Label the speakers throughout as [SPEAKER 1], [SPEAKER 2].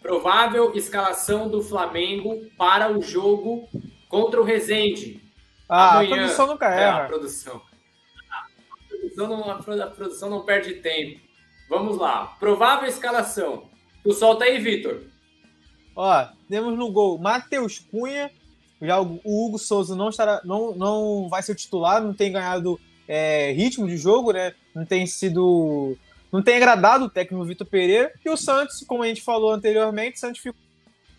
[SPEAKER 1] Provável escalação do Flamengo para o jogo contra o Resende. Amanhã.
[SPEAKER 2] A produção nunca erra.
[SPEAKER 1] A produção não perde tempo. Vamos lá. Provável escalação. Tu solta aí, Vitor.
[SPEAKER 2] Temos no gol Matheus Cunha. Já o Hugo Souza não vai ser o titular, não tem ganhado ritmo de jogo, né? Não tem agradado o técnico Vitor Pereira. E o Santos, como a gente falou anteriormente, o Santos ficou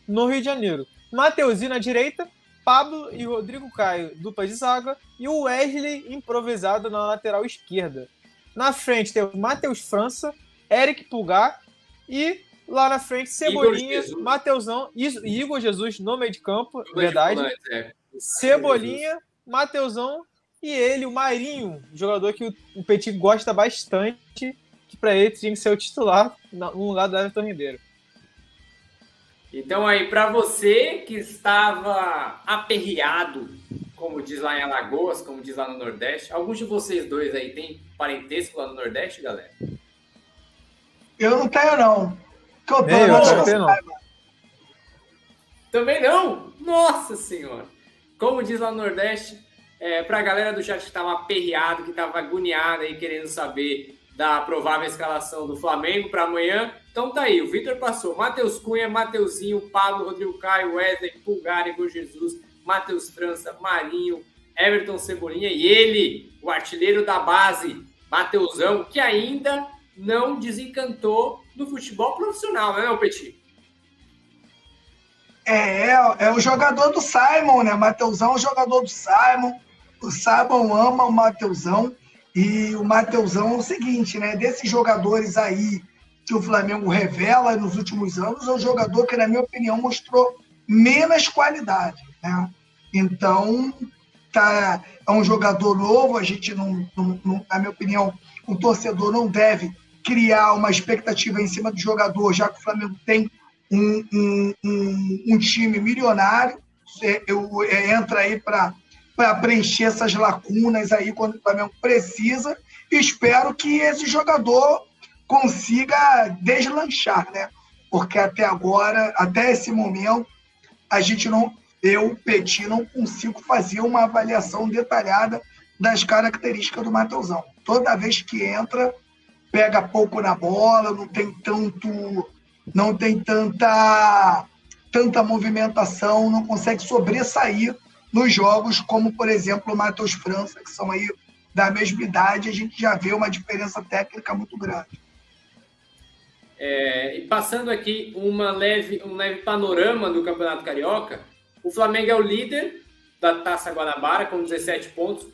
[SPEAKER 2] no Rio de Janeiro. Mateuzinho na direita, Pablo e Rodrigo Caio, dupla de zaga, e o Wesley improvisado na lateral esquerda. Na frente tem o Matheus França, Eric Pulgar e lá na frente Cebolinha, Mateuzão e Igor Jesus no meio de campo, verdade. Cebolinha, Mateuzão e ele, o Marinho, jogador que o Petit gosta bastante, que para ele tinha que ser o titular no lugar do Everton Ribeiro.
[SPEAKER 1] Então aí, para você que estava aperreado, como diz lá em Alagoas, como diz lá no Nordeste, alguns de vocês dois aí tem parentesco lá no Nordeste, galera?
[SPEAKER 3] Eu não tenho, não.
[SPEAKER 1] Também não? Nossa Senhora! Como diz lá no Nordeste, para a galera do chat que estava aperreado, que estava agoniada aí querendo saber da provável escalação do Flamengo para amanhã. Então tá aí, o Vitor passou. Matheus Cunha, Mateuzinho, Pablo, Rodrigo Caio, Wesley, Pulgar, Igor Jesus, Matheus França, Marinho, Everton Cebolinha e ele, o artilheiro da base, Mateuzão, que ainda não desencantou no futebol profissional, né, meu Petit?
[SPEAKER 3] É o jogador do Simon, né? Mateuzão é o jogador do Simon. O Simon ama o Mateuzão. E o Mateuzão é o seguinte, né? Desses jogadores aí que o Flamengo revela nos últimos anos, é um jogador que, na minha opinião, mostrou menos qualidade, né? Então, é um jogador novo, a gente não, na minha opinião, o torcedor não deve criar uma expectativa em cima do jogador, já que o Flamengo tem um time milionário, entra aí para preencher essas lacunas aí quando o Flamengo precisa. Espero que esse jogador consiga deslanchar, né? Porque até agora, até esse momento, Petit, não consigo fazer uma avaliação detalhada das características do Mateuzão. Toda vez que entra, pega pouco na bola, não tem tanta movimentação, não consegue sobressair nos jogos, como, por exemplo, o Matheus França, que são aí da mesma idade, a gente já vê uma diferença técnica muito grande.
[SPEAKER 1] E passando aqui um leve panorama do Campeonato Carioca, o Flamengo é o líder da Taça Guanabara com 17 pontos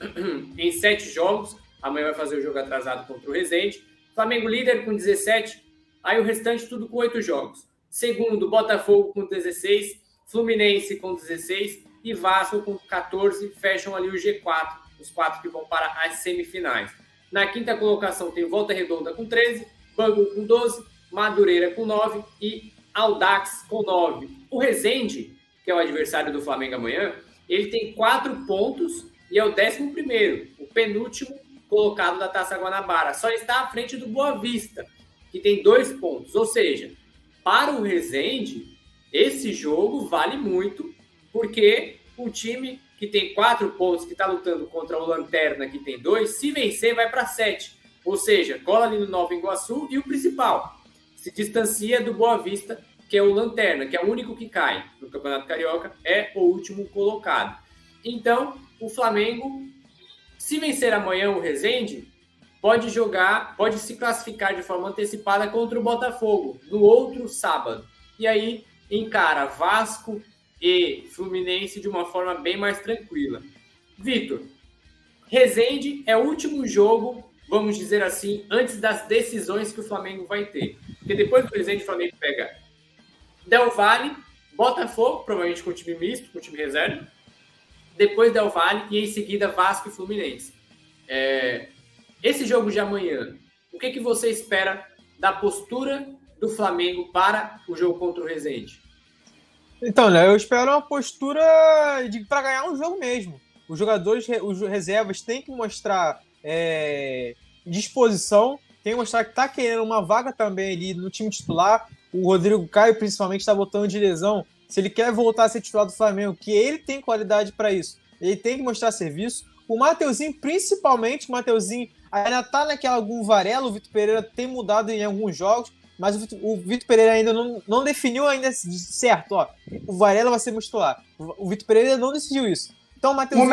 [SPEAKER 1] em 7 jogos. Amanhã vai fazer o jogo atrasado contra o Resende. Flamengo líder com 17, aí o restante tudo com 8 jogos. Segundo, Botafogo com 16, Fluminense com 16 e Vasco com 14, fecham ali o G4, os 4 que vão para as semifinais. Na quinta colocação tem Volta Redonda com 13, Bangu com 12, Madureira com 9 e Audax com 9. O Resende, que é o adversário do Flamengo amanhã, ele tem 4 pontos e é o 11º, o penúltimo colocado da Taça Guanabara. Só está à frente do Boa Vista, que tem 2 pontos. Ou seja, para o Resende, esse jogo vale muito, porque o time que tem 4 pontos, que está lutando contra o Lanterna, que tem 2, se vencer, vai para 7. Ou seja, cola ali no Nova Iguaçu e o principal, se distancia do Boa Vista, que é o Lanterna, que é o único que cai no Campeonato Carioca, é o último colocado. Então, o Flamengo, se vencer amanhã o Resende, pode se classificar de forma antecipada contra o Botafogo, no outro sábado. E aí, encara Vasco e Fluminense de uma forma bem mais tranquila. Vitor, Resende é o último jogo, vamos dizer assim, antes das decisões que o Flamengo vai ter. Porque depois do Resende, o Flamengo pega Del Valle, Botafogo, provavelmente com time misto, com time reserva, depois Del Valle e em seguida Vasco e Fluminense. Esse jogo de amanhã, o que você espera da postura do Flamengo para o jogo contra o Resende?
[SPEAKER 2] Então, né, eu espero uma postura para ganhar um jogo mesmo. Os jogadores, os reservas têm que mostrar disposição, tem que mostrar que está querendo uma vaga também ali no time titular. o Rodrigo Caio, principalmente, está voltando de lesão, se ele quer voltar a ser titular do Flamengo, que ele tem qualidade para isso, ele tem que mostrar serviço. O Mateuzinho, principalmente, o Mateuzinho ainda tá naquela algum Varela, o Vitor Pereira tem mudado em alguns jogos, mas o Vitor Pereira ainda não definiu ainda certo, ó, o Varela vai ser titular. O Vitor Pereira não decidiu isso. Então, o Mateuzinho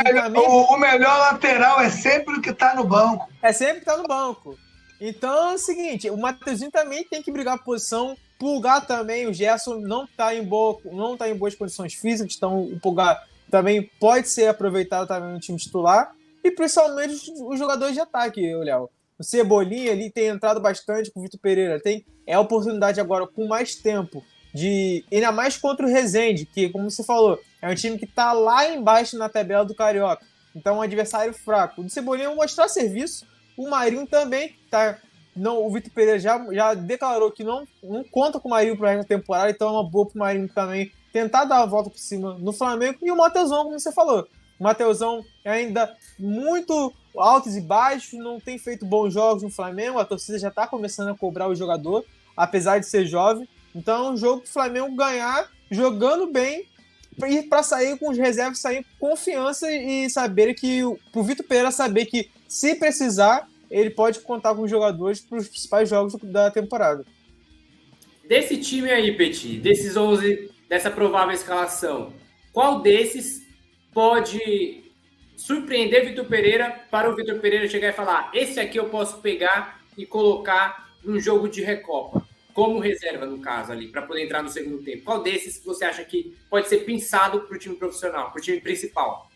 [SPEAKER 3] o melhor lateral é sempre o que tá no banco.
[SPEAKER 2] É sempre que tá no banco. Então é o seguinte, o Mateuzinho também tem que brigar a posição. Pulgar também, o Gerson não tá em boas condições físicas, então o Pulgar também pode ser aproveitado também no time titular. E principalmente os jogadores de ataque, Léo. O Cebolinha ali tem entrado bastante com o Vitor Pereira. É a oportunidade agora, com mais tempo, de ainda mais contra o Resende, que, como você falou, é um time que tá lá embaixo na tabela do Carioca. Então, um adversário fraco. O Cebolinha mostrar serviço. O Marinho também tá... Não, o Vitor Pereira já declarou que não conta com o Marinho para essa temporada, então é uma boa pro Marinho também tentar dar a volta por cima no Flamengo. E o Mateusão, como você falou, o Mateusão é ainda muito altos e baixos, não tem feito bons jogos no Flamengo, a torcida já está começando a cobrar o jogador, apesar de ser jovem. Então é um jogo que o Flamengo ganhar jogando bem e para sair com os reservas, sair com confiança e saber que, pro Vitor Pereira saber que, se precisar, ele pode contar com os jogadores para os principais jogos da temporada.
[SPEAKER 1] Desse time aí, Petit, desses 11, dessa provável escalação, qual desses pode surpreender Vitor Pereira para o Vitor Pereira chegar e falar: esse aqui eu posso pegar e colocar num jogo de Recopa, como reserva, no caso, ali, para poder entrar no segundo tempo? Qual desses você acha que pode ser pensado para o time profissional, para o time principal?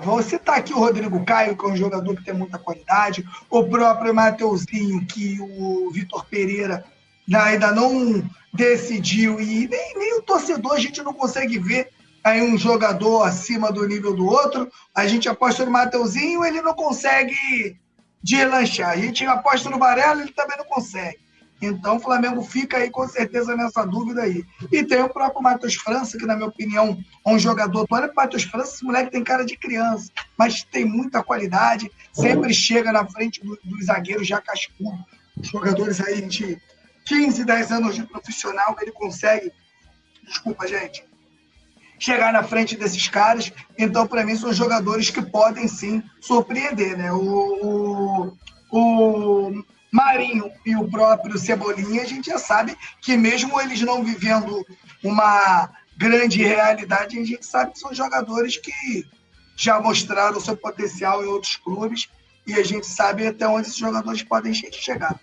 [SPEAKER 3] Vou citar aqui o Rodrigo Caio, que é um jogador que tem muita qualidade, o próprio Mateuzinho, que o Vitor Pereira ainda não decidiu, e nem o torcedor a gente não consegue ver aí um jogador acima do nível do outro. A gente aposta no Mateuzinho, ele não consegue deslanchar. A gente aposta no Varela, ele também não consegue. Então o Flamengo fica aí com certeza nessa dúvida aí. E tem o próprio Matheus França, que na minha opinião é um jogador. Tu olha pro Matheus França, esse moleque tem cara de criança, mas tem muita qualidade, sempre chega na frente dos zagueiros já cascudo. Os jogadores aí de 15, 10 anos de profissional, ele consegue, desculpa gente, chegar na frente desses caras. Então para mim são jogadores que podem sim surpreender, né? O Marinho e o próprio Cebolinha, a gente já sabe que mesmo eles não vivendo uma grande realidade, a gente sabe que são jogadores que já mostraram o seu potencial em outros clubes e a gente sabe até onde esses jogadores podem chegar.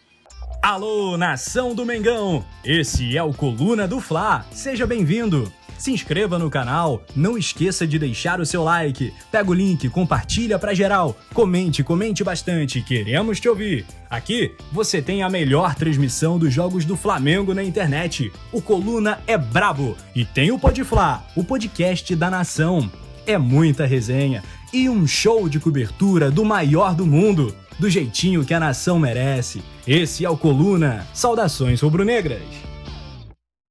[SPEAKER 4] Alô, nação do Mengão! Esse é o Coluna do Fla. Seja bem-vindo! Se inscreva no canal, não esqueça de deixar o seu like, pega o link, compartilha pra geral, comente bastante, queremos te ouvir. Aqui você tem a melhor transmissão dos jogos do Flamengo na internet. O Coluna é brabo e tem o Pod Fla, o podcast da nação. É muita resenha e um show de cobertura do maior do mundo, do jeitinho que a nação merece. Esse é o Coluna. Saudações rubro-negras.